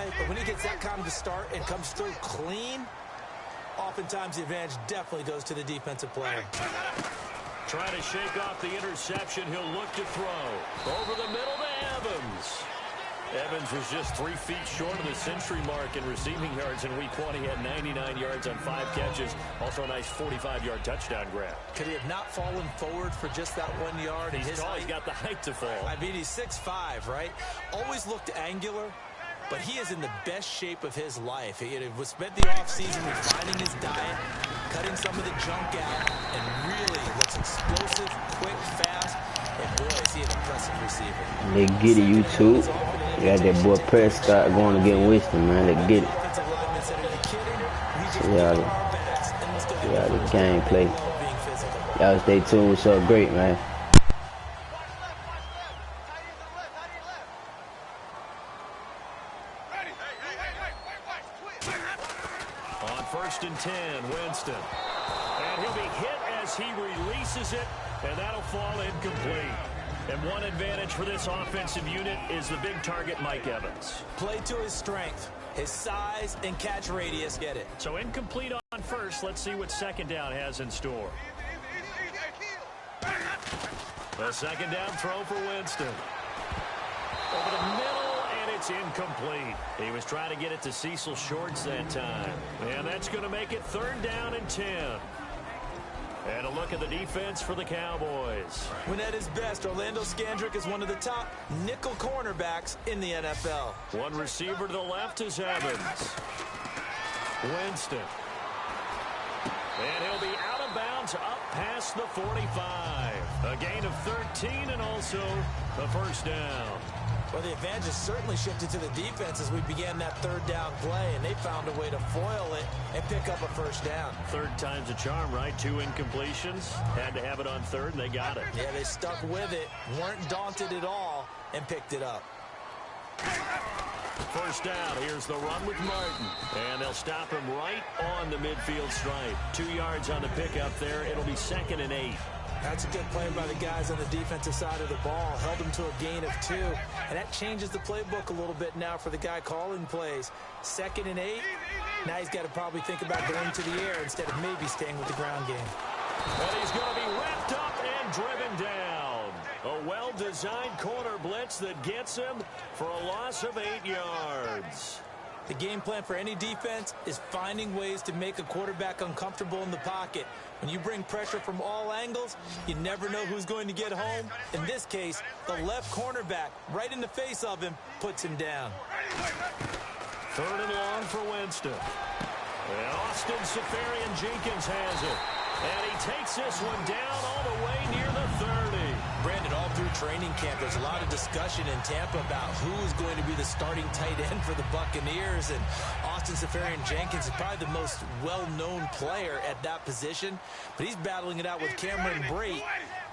play, but when he gets that kind of a start and comes through clean, oftentimes the advantage definitely goes to the defensive player. Trying to shake off the interception. He'll look to throw. Over the middle to Evans. Evans was just 3 feet short of the century mark in receiving yards in week 1. He had 99 yards on 5 catches. Also a nice 45-yard touchdown grab. Could he have not fallen forward for just that 1 yard? He's tall. He's got the height to fall. I mean, he's 6'5", right? Always looked angular, but he is in the best shape of his life. He was spent the offseason refining his diet, cutting some of the junk out, and really looks explosive, quick, fast, and boy, is he an impressive receiver. They get it, you too. You got that boy Prescott going to get Winston, man. They get it. Yeah, the gameplay. Y'all stay tuned. What's up? Great, man. On 1st and 10, Winston. And he'll be hit as he releases it, and that'll fall incomplete. And one advantage for this offensive unit is the big target, Mike Evans. Play to his strength, his size, and catch radius. Get it. So incomplete on first. Let's see what second down has in store. The second down throw for Winston. Over the middle, and it's incomplete. He was trying to get it to Cecil Shorts that time. And that's going to make it 3rd down and 10. And a look at the defense for the Cowboys. When at his best, Orlando Scandrick is one of the top nickel cornerbacks in the NFL. One receiver to the left is Evans. Winston. And he'll be out of bounds up past the 45. A gain of 13 and also the first down. Well, the advantage has certainly shifted to the defense as we began that 3rd down play, and they found a way to foil it and pick up a first down. 3rd time's a charm, right? 2 incompletions. Had to have it on 3rd, and they got it. Yeah, they stuck with it, weren't daunted at all, and picked it up. First down. Here's the run with Martin. And they'll stop him right on the midfield stripe. 2 yards on the pickup there. It'll be 2nd and 8. That's a good play by the guys on the defensive side of the ball. Held them to a gain of 2. And that changes the playbook a little bit now for the guy calling plays. 2nd and 8. Now he's got to probably think about going to the air instead of maybe staying with the ground game. And he's going to be wrapped up and driven down. A well-designed corner blitz that gets him for a loss of 8 yards. The game plan for any defense is finding ways to make a quarterback uncomfortable in the pocket. When you bring pressure from all angles, you never know who's going to get home. In this case, the left cornerback, right in the face of him, puts him down. 3rd and long for Winston. And Austin Safarian-Jenkins has it. And he takes this one down all the way near the 30. Brandon, all through training camp, there's a lot of discussion in Tampa about who is going to be the starting tight end for the Buccaneers. And Austin Safarian-Jenkins is probably the most well-known player at that position. But he's battling it out with Cameron Brate.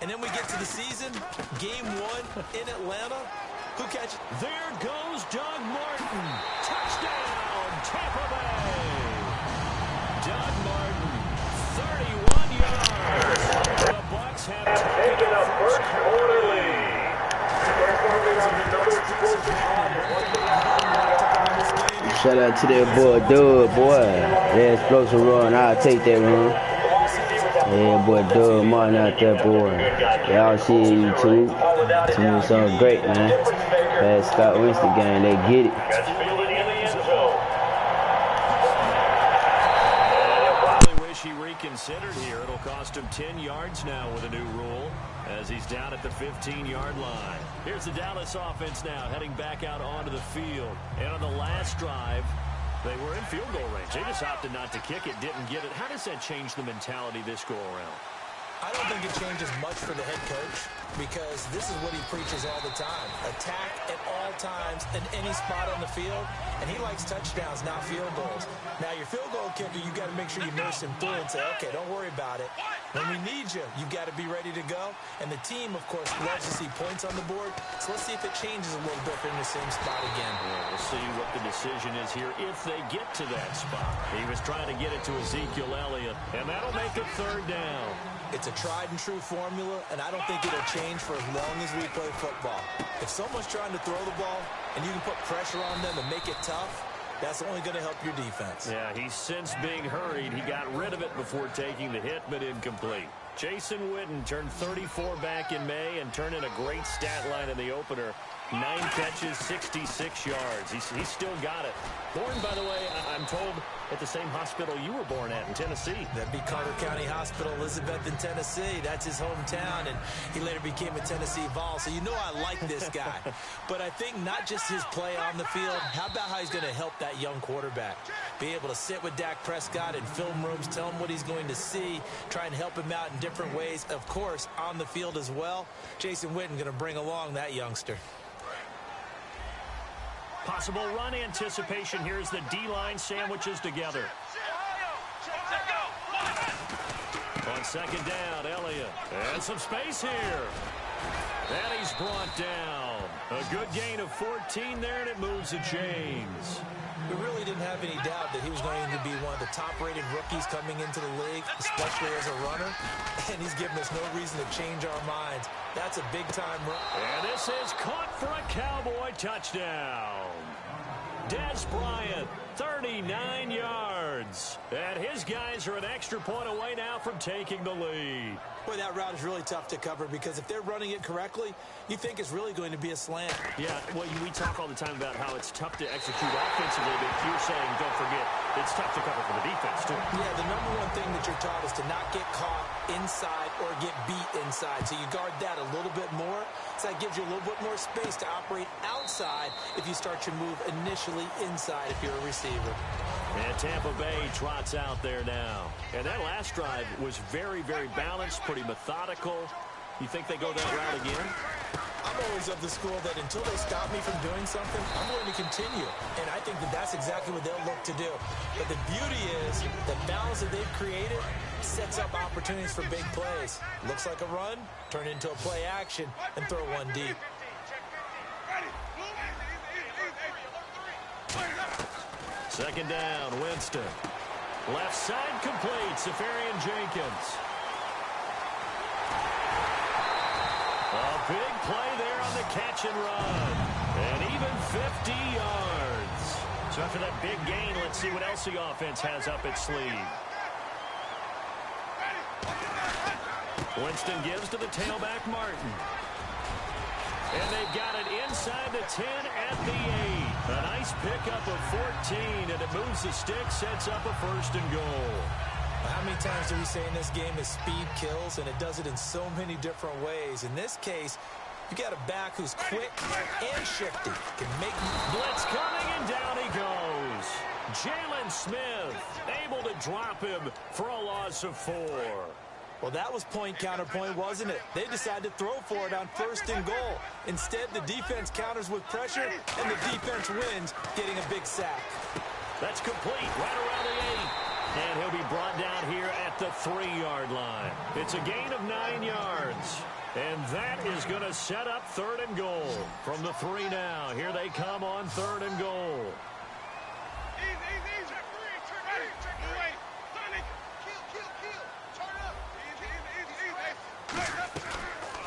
And then we get to the season, game 1 in Atlanta. Who catches? There goes Doug Martin. Touchdown, Tampa Bay. Doug Martin, 31 yards. The Bucs have taken a first quarter lead. Shout out to that boy, Doug, boy. That explosive run. I'll take that run. Yeah, boy, Doug Martin out there, boy. Y'all see it, YouTube. Doing something great, man. PRESCOTT Winston game, they get it. He reconsidered here. It'll cost him 10 yards now with a new rule as he's down at the 15-yard line. Here's the Dallas offense now heading back out onto the field. And on the last drive, they were in field goal range. They just opted not to kick it, didn't get it. How does that change the mentality this go around? I don't think it changes much for the head coach because this is what he preaches all the time. Attack at all times in any spot on the field, and he likes touchdowns, not field goals. Now, your field goal kicker, you got to make sure you nurse him through and say, okay, don't worry about it. When we need you, you got to be ready to go. And the team, of course, loves to see points on the board. So let's see if it changes a little bit if they're in the same spot again. Yeah, we'll see what the decision is here if they get to that spot. He was trying to get it to Ezekiel Elliott, and that'll make it 3rd down. It's a tried-and-true formula, and I don't think it'll change change for as long as we play football. If someone's trying to throw the ball and you can put pressure on them and make it tough, that's only going to help your defense. Yeah, he's since being hurried. He got rid of it before taking the hit, but incomplete. Jason Witten turned 34 back in May and turned in a great stat line in the opener. 9 catches, 66 yards. He's still got it. Born, by the way, I'm told, at the same hospital you were born at in Tennessee. That'd be Carter County Hospital, Elizabeth in Tennessee. That's his hometown, and he later became a Tennessee Vol. So you know I like this guy. But I think not just his play on the field, how about how he's going to help that young quarterback? Be able to sit with Dak Prescott in film rooms, tell him what he's going to see, try and help him out in different ways. Of course, on the field as well. Jason Witten going to bring along that youngster. Possible run anticipation. Here's the D-line sandwiches together. On second down, Elliott. And some space here. And he's brought down. A good gain of 14 there, and it moves the chains. We really didn't have any doubt that he was going to be one of the top-rated rookies coming into the league, especially as a runner. And he's given us no reason to change our minds. That's a big-time run. And this is caught for a Cowboy touchdown. Des Bryant, 39 yards. And his guys are an extra point away now from taking the lead. Boy, that route is really tough to cover because if they're running it correctly, you think it's really going to be a slant. Yeah, well, we talk all the time about how it's tough to execute offensively, but you're saying, don't forget, it's tough to cover for the defense, too. Yeah, the number one thing that you're taught is to not get caught inside or get beat inside. So you guard that a little bit more. So that gives you a little bit more space to operate outside if you start your move initially inside if you're a receiver. And Tampa Bay trots out there now. And that last drive was very, very balanced, pretty methodical. You think they go that route again? I'm always of the school that until they stop me from doing something, I'm going to continue. And I think that that's exactly what they'll look to do. But the beauty is the balance that they've created sets up opportunities for big plays. Looks like a run, turn it into a play action, and throw one deep. Second down, Winston. Left side complete, Safarian Jenkins. A big play there on the catch and run. And even 50 yards. So after that big gain, let's see what else the offense has up its sleeve. Winston gives to the tailback, Martin. And they've got it inside the 10 at the 8. A nice pickup of 14, and it moves the stick, sets up a first and goal. How many times do we say in this game is speed kills, and it does it in so many different ways. In this case, you got a back who's quick and shifty. Can make blitz coming, and down he goes. Jalen Smith able to drop him for a loss of 4. Well, that was point counterpoint, wasn't it? They decided to throw for it on first and goal. Instead, the defense counters with pressure, and the defense wins, getting a big sack. That's complete, right around the 8. And he'll be brought down here at the 3-yard line. It's a gain of 9 yards. And that is going to set up third and goal. From the 3 now, here they come on third and goal.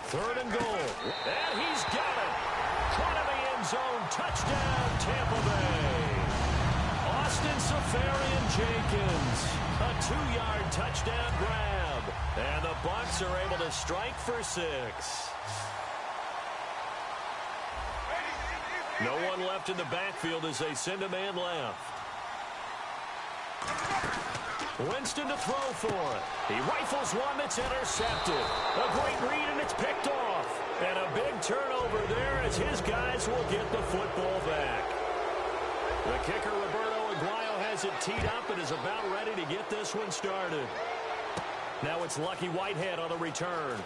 Third and goal. And he's got it. Caught in the end zone. Touchdown, Tampa Bay. Austin Safarian Jenkins. A 2-yard touchdown grab. And the Bucs are able to strike for 6. No one left in the backfield as they send a man left. Winston to throw for it. He rifles one that's intercepted. A great read, and it's picked off. And a big turnover there as his guys will get the football back. The kicker, Roberto Aguayo, has it teed up and is about ready to get this one started. Now it's Lucky Whitehead on the return.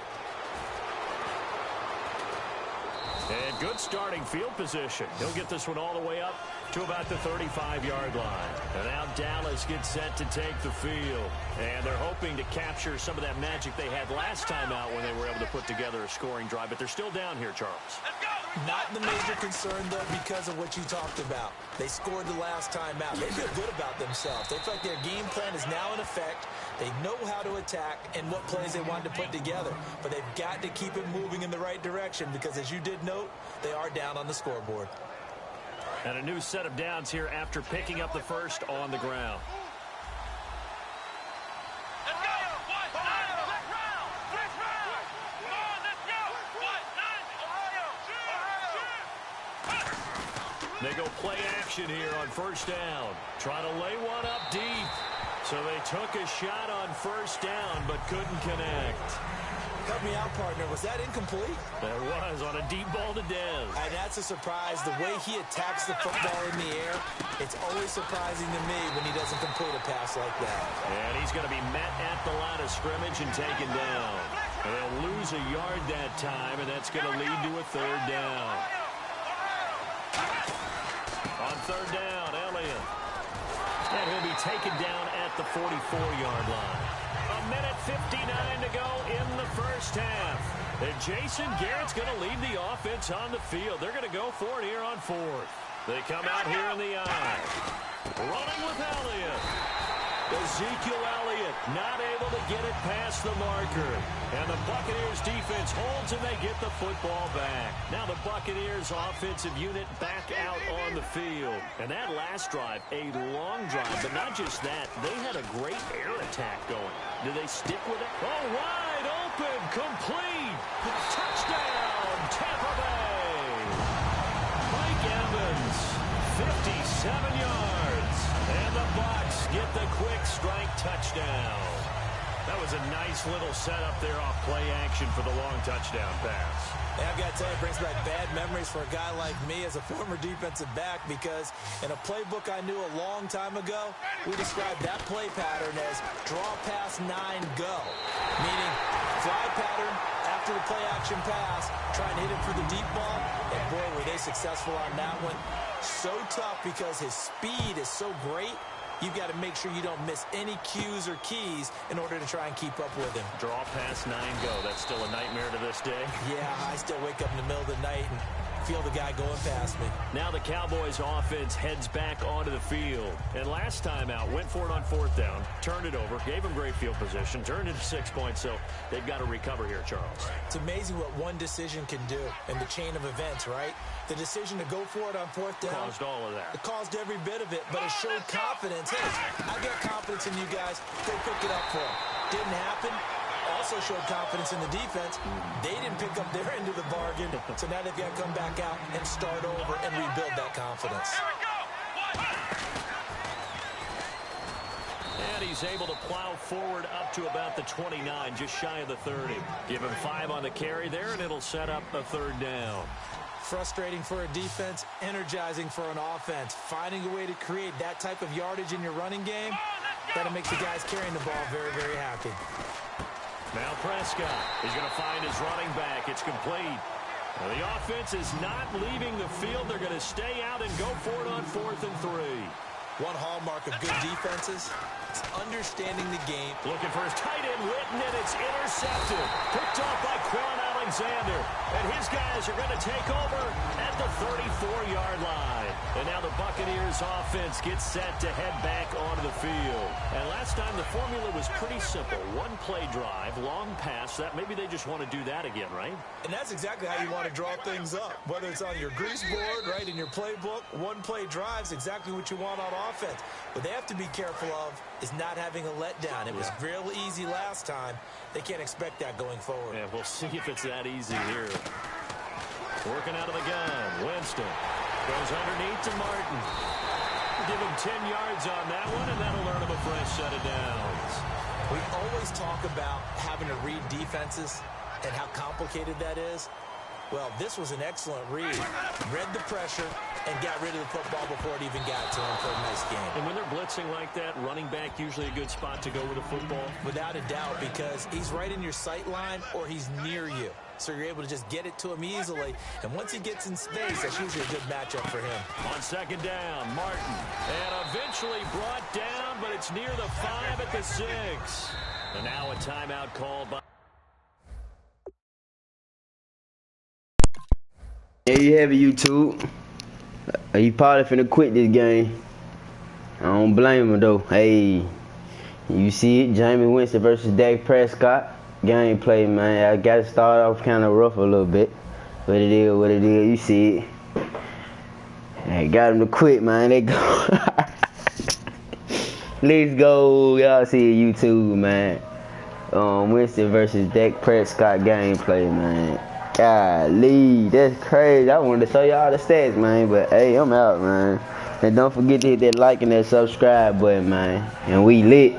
And good starting field position. He'll get this one all the way up to about the 35-yard line. And now Dallas gets set to take the field. And they're hoping to capture some of that magic they had last time out when they were able to put together a scoring drive. But they're still down here, Charles. Let's go! Not the major concern, though, because of what you talked about. They scored the last time out. They feel good about themselves. They feel like their game plan is now in effect. They know how to attack and what plays they want to put together. But they've got to keep it moving in the right direction because, as you did note, they are down on the scoreboard. And a new set of downs here after picking up the first on the ground. They go play action here on first down. Trying to lay one up deep. So they took a shot on first down but couldn't connect. Help me out, partner. Was that incomplete? That was on a deep ball to Dez. And that's a surprise. The way he attacks the football in the air, it's always surprising to me when he doesn't complete a pass like that. And he's going to be met at the line of scrimmage and taken down. They'll lose a yard that time, and that's going to lead to a third down. On third down, Elliott. And he'll be taken down at the 44-yard line. A minute 59 to go in the first half. And Jason Garrett's going to lead the offense on the field. They're going to go for it here on fourth. They come out here in the eye. Running with Elliott. Ezekiel Elliott not able to get it past the marker. And the Buccaneers defense holds and they get the football back. Now the Buccaneers offensive unit back out on the field. And that last drive, a long drive, but not just that. They had a great air attack going. Do they stick with it? Oh, wide open, complete. Touchdown, Tampa Bay. Mike Evans, 57 yards. And the Bucs get the quick strike touchdown. That was a nice little setup there off play action for the long touchdown pass. Yeah, I've got to tell you, it brings back bad memories for a guy like me as a former defensive back because in a playbook I knew a long time ago, we described that play pattern as draw pass 9 go, meaning fly pattern after the play action pass, trying to hit it for the deep ball, and boy, were they successful on that one. So tough because his speed is so great. You've got to make sure you don't miss any cues or keys in order to try and keep up with him. Draw pass 9 go. That's still a nightmare to this day. Yeah, I still wake up in the middle of the night and feel the guy going past me. Now the Cowboys offense heads back onto the field. And last time out, went for it on fourth down, turned it over, gave them great field position, turned it to 6 points, so they've got to recover here, Charles. It's amazing what one decision can do in the chain of events, right? The decision to go for it on fourth down. Caused all of that. It caused every bit of it, but it showed confidence. Hey, I got confidence in you guys. Go pick it up for them. Didn't happen. Also showed confidence in the defense. They didn't pick up their end of the bargain, so now they've got to come back out and start over and rebuild that confidence. And he's able to plow forward up to about the 29, just shy of the 30. Give him 5 on the carry there, and it'll set up a third down. Frustrating for a defense, energizing for an offense. Finding a way to create that type of yardage in your running game, that'll make the guys carrying the ball very, very happy. Now Prescott is going to find his running back. It's complete. Now the offense is not leaving the field. They're going to stay out and go for it on 4th and 3. One hallmark of good defenses is understanding the game. Looking for his tight end, Witten, and it's intercepted. Picked off by Quan Alexander. And his guys are going to take over at the 34-yard line. And now the Buccaneers offense gets set to head back onto the field. And last time the formula was pretty simple. One play drive, long pass. That maybe they just want to do that again, right? And that's exactly how you want to draw things up. Whether it's on your grease board, right, in your playbook, one play drive's exactly what you want on offense. What they have to be careful of is not having a letdown. It was real easy last time. They can't expect that going forward. Yeah, we'll see if it's that easy here. Working out of the gun. Winston goes underneath to Martin. Give him 10 yards on that one, and that'll earn him a fresh set of downs. We always talk about having to read defenses and how complicated that is. Well, this was an excellent read. Read the pressure and got rid of the football before it even got to him for a nice game. And when they're blitzing like that, running back usually a good spot to go with a football? Without a doubt, because he's right in your sight line or he's near you. So you're able to just get it to him easily. And once he gets in space, that's usually a good matchup for him. On second down, Martin. And eventually brought down, but it's near the 5 at the 6. And now a timeout called by... There you have it, YouTube. He probably finna quit this game. I don't blame him though. Hey, you see it, Jameis Winston versus Dak Prescott. Gameplay, man. I gotta start off kind of rough a little bit. But it is what it is. You see it. I got him to quit, man. They go. Let's go. Y'all see it, YouTube, man. Winston versus Dak Prescott gameplay, man. Golly, that's crazy. I wanted to show y'all the stats, man. But hey, I'm out, man. And don't forget to hit that like and that subscribe button, man. And we lit.